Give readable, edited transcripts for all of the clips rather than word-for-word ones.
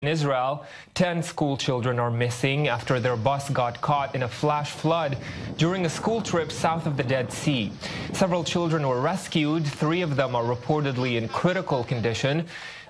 In Israel, 10 school children are missing after their bus got caught in a flash flood during a school trip south of the Dead Sea. Several children were rescued. 3 of them are reportedly in critical condition.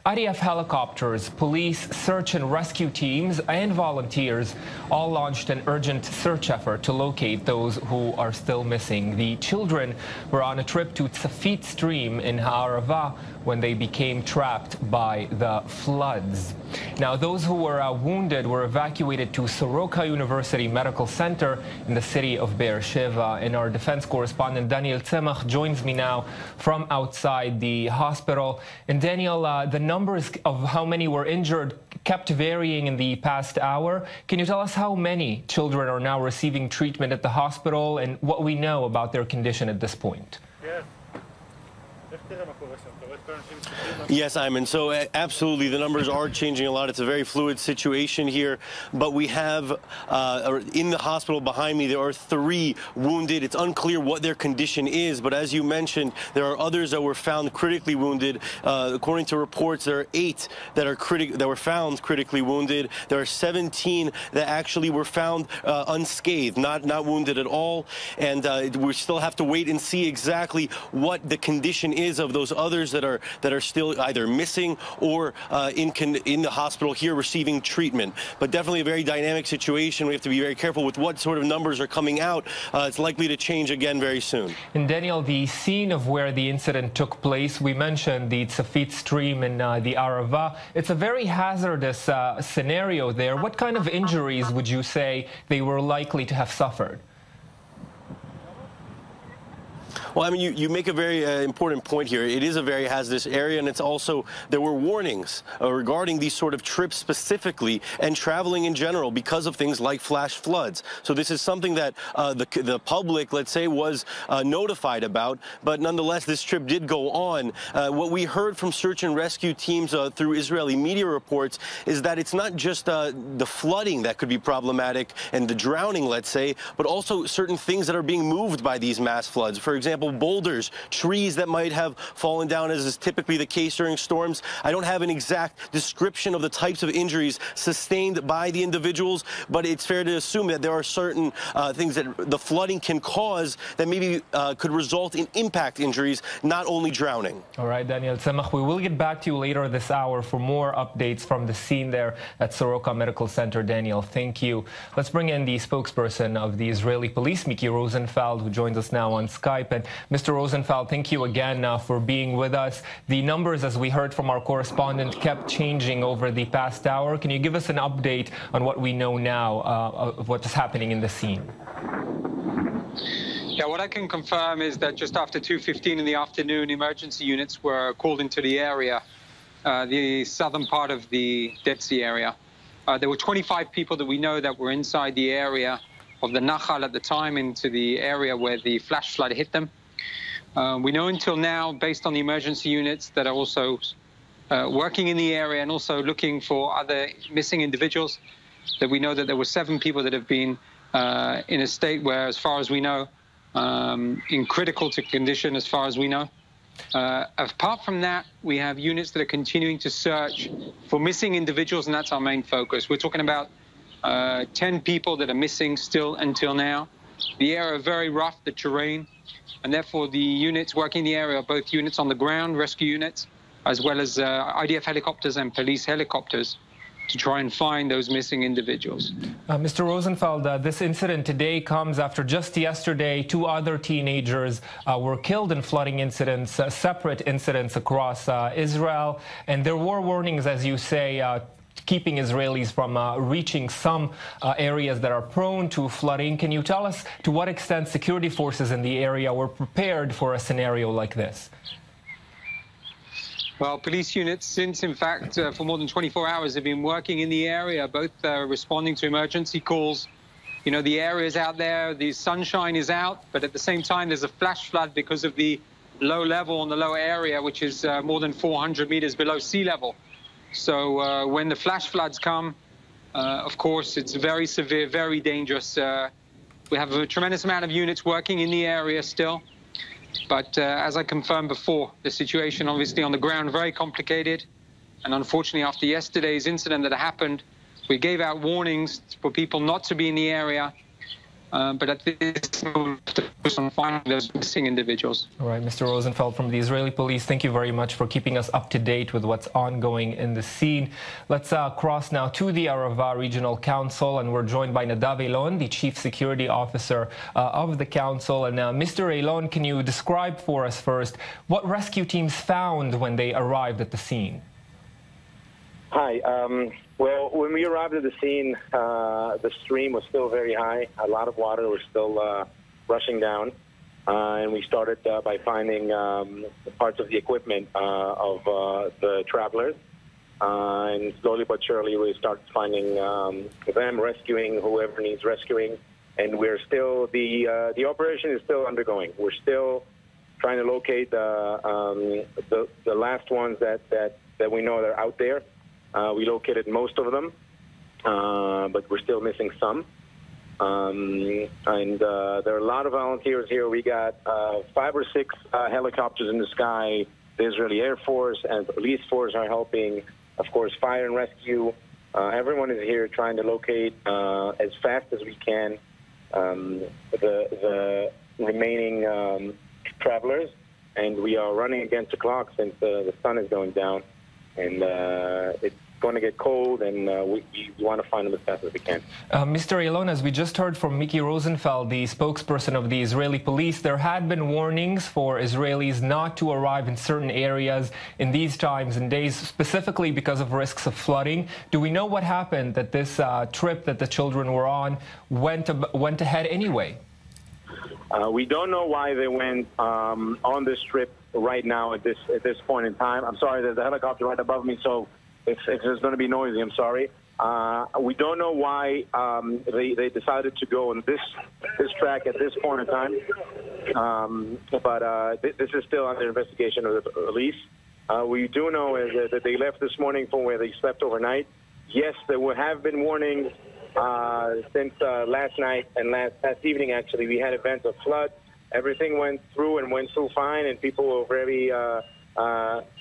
IDF helicopters, police, search and rescue teams, and volunteers all launched an urgent search effort to locate those who are still missing. The children were on a trip to Tzafit stream in Ha'arava when they became trapped by the floods. Now, those who were wounded were evacuated to Soroka University Medical Center in the city of Be'er Sheva. And our defense correspondent Dan Tsemach joins me now from outside the hospital. And Daniel, the numbers of how many were injured kept varying in the past hour. Can you tell us how many children are now receiving treatment at the hospital and what we know about their condition at this point? Yes, Ayman. So absolutely, the numbers are changing a lot. It's a very fluid situation here. But we have, in the hospital behind me, there are 3 wounded. It's unclear what their condition is. But as you mentioned, there are others that were found critically wounded. According to reports, there are 8 that were found critically wounded. There are 17 that actually were found unscathed, not wounded at all. And we still have to wait and see exactly what the condition is of those others that are still either missing or in the hospital here receiving treatment. But definitely a very dynamic situation. We have to be very careful with what sort of numbers are coming out. It's likely to change again very soon. And Daniel, the scene of where the incident took place, we mentioned the Tzafit stream in the Arava. It's a very hazardous scenario there. What kind of injuries would you say they were likely to have suffered? Well, I mean, you make a very important point here. It is a very hazardous area, and it's also, there were warnings regarding these sort of trips specifically and traveling in general because of things like flash floods. So this is something that the public, let's say, was notified about, but nonetheless, this trip did go on. What we heard from search and rescue teams through Israeli media reports is that it's not just the flooding that could be problematic and the drowning, let's say, but also certain things that are being moved by these mass floods. For example, boulders, trees that might have fallen down, as is typically the case during storms. I don't have an exact description of the types of injuries sustained by the individuals, but it's fair to assume that there are certain things that the flooding can cause that maybe could result in impact injuries, not only drowning. All right, Daniel Tsemach, we will get back to you later this hour for more updates from the scene there at Soroka Medical Center. Daniel, thank you. Let's bring in the spokesperson of the Israeli police, Miki Rosenfeld, who joins us now on Skype. And Mr. Rosenfeld, thank you again for being with us. The numbers, as we heard from our correspondent, kept changing over the past hour. Can you give us an update on what we know now of what is happening in the scene? Yeah, what I can confirm is that just after 2:15 in the afternoon, emergency units were called into the area, the southern part of the Dead Sea area. There were 25 people that we know that were inside the area of the Nachal at the time, into the area where the flash flood hit them. We know until now, based on the emergency units that are also working in the area and also looking for other missing individuals, that we know that there were 7 people that have been in a state where, as far as we know, in critical condition, as far as we know. Apart from that, we have units that are continuing to search for missing individuals, and that's our main focus. We're talking about 10 people that are missing still until now. The area very rough, the terrain, and therefore the units working in the area are both units on the ground, rescue units, as well as IDF helicopters and police helicopters to try and find those missing individuals. Mr. Rosenfeld, this incident today comes after just yesterday 2 other teenagers were killed in flooding incidents, separate incidents across Israel, and there were warnings, as you say, keeping Israelis from reaching some areas that are prone to flooding. Can you tell us to what extent security forces in the area were prepared for a scenario like this? Well, police units, since, in fact, for more than 24 hours, have been working in the area, both responding to emergency calls. You know, the area is out there, the sunshine is out, but at the same time, there's a flash flood because of the low level on the lower area, which is more than 400 meters below sea level. So when the flash floods come, of course, it's very severe, very dangerous. We have a tremendous amount of units working in the area still. But as I confirmed before, the situation obviously on the ground very complicated. And unfortunately, after yesterday's incident that happened, we gave out warnings for people not to be in the area. But at this moment, on finding those missing individuals. All right, Mr. Rosenfeld from the Israeli police, thank you very much for keeping us up to date with what's ongoing in the scene. Let's cross now to the Arava Regional Council, and we're joined by Nadav Eilon, the Chief Security Officer of the Council. And Mr. Eilon, can you describe for us first what rescue teams found when they arrived at the scene? Hi. Well, when we arrived at the scene, the stream was still very high. A lot of water was still rushing down. And we started by finding parts of the equipment of the travelers. And slowly but surely, we started finding them, rescuing whoever needs rescuing. And we're still, the operation is still undergoing. We're still trying to locate the last ones that we know that are out there. We located most of them, but we're still missing some. And there are a lot of volunteers here. We got 5 or 6 helicopters in the sky. The Israeli Air Force and the police force are helping. Of course, fire and rescue. Everyone is here trying to locate as fast as we can the remaining travelers. And we are running against the clock since the sun is going down. And it's going to get cold, and we want to find them as fast as we can. Mr. Eilon, as we just heard from Miki Rosenfeld, the spokesperson of the Israeli police, there had been warnings for Israelis not to arrive in certain areas in these times and days, specifically because of risks of flooding. Do we know what happened, that this trip that the children were on went ahead anyway? We don't know why they went on this trip right now at this point in time. I'm sorry, there's a helicopter right above me, so if there's going to be noisy, I'm sorry. We don't know why they decided to go on this track at this point in time, but this is still under investigation of the police. We do know is that they left this morning from where they slept overnight. Yes, there have been warnings since last night and last evening. Actually, we had events of flood. Everything went through fine, and people were very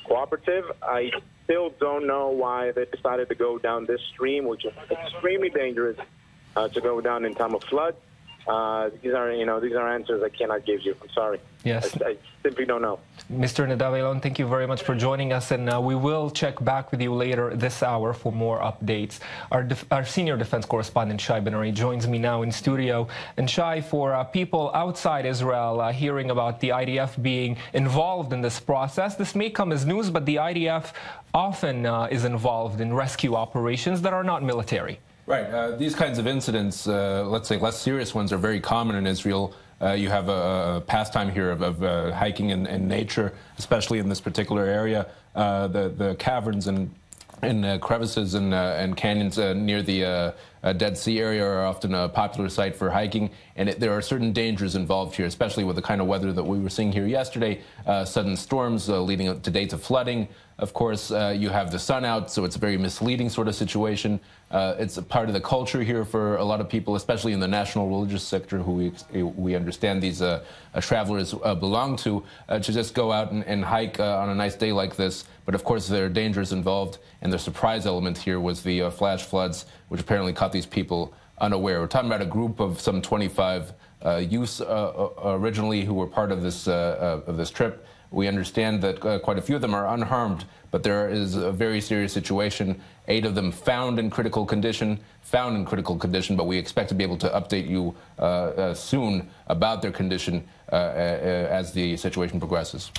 cooperative. I still don't know why they decided to go down this stream, which is extremely dangerous to go down in time of flood. These are answers I cannot give you. I'm sorry. Yes. I simply don't know. Mr. Nadav Eilon, thank you very much for joining us, and we will check back with you later this hour for more updates. Our senior defense correspondent, Shai Ben-Ari, joins me now in studio. And Shai, for people outside Israel hearing about the IDF being involved in this process, this may come as news, but the IDF often is involved in rescue operations that are not military. Right. These kinds of incidents, let's say less serious ones, are very common in Israel. You have a pastime here of hiking in nature, especially in this particular area. The caverns and crevices and canyons near the Dead Sea area are often a popular site for hiking, and there are certain dangers involved here, especially with the kind of weather that we were seeing here yesterday, sudden storms leading to days of flooding. Of course, you have the sun out, so it's a very misleading sort of situation. It's a part of the culture here for a lot of people, especially in the national religious sector, who we understand these travelers belong to just go out and hike on a nice day like this. But of course, there are dangers involved, and the surprise element here was the flash floods, which apparently caught these people unaware. We're talking about a group of some 25 youths originally who were part of this trip. We understand that quite a few of them are unharmed, but there is a very serious situation. 8 of them found in critical condition, but we expect to be able to update you soon about their condition as the situation progresses.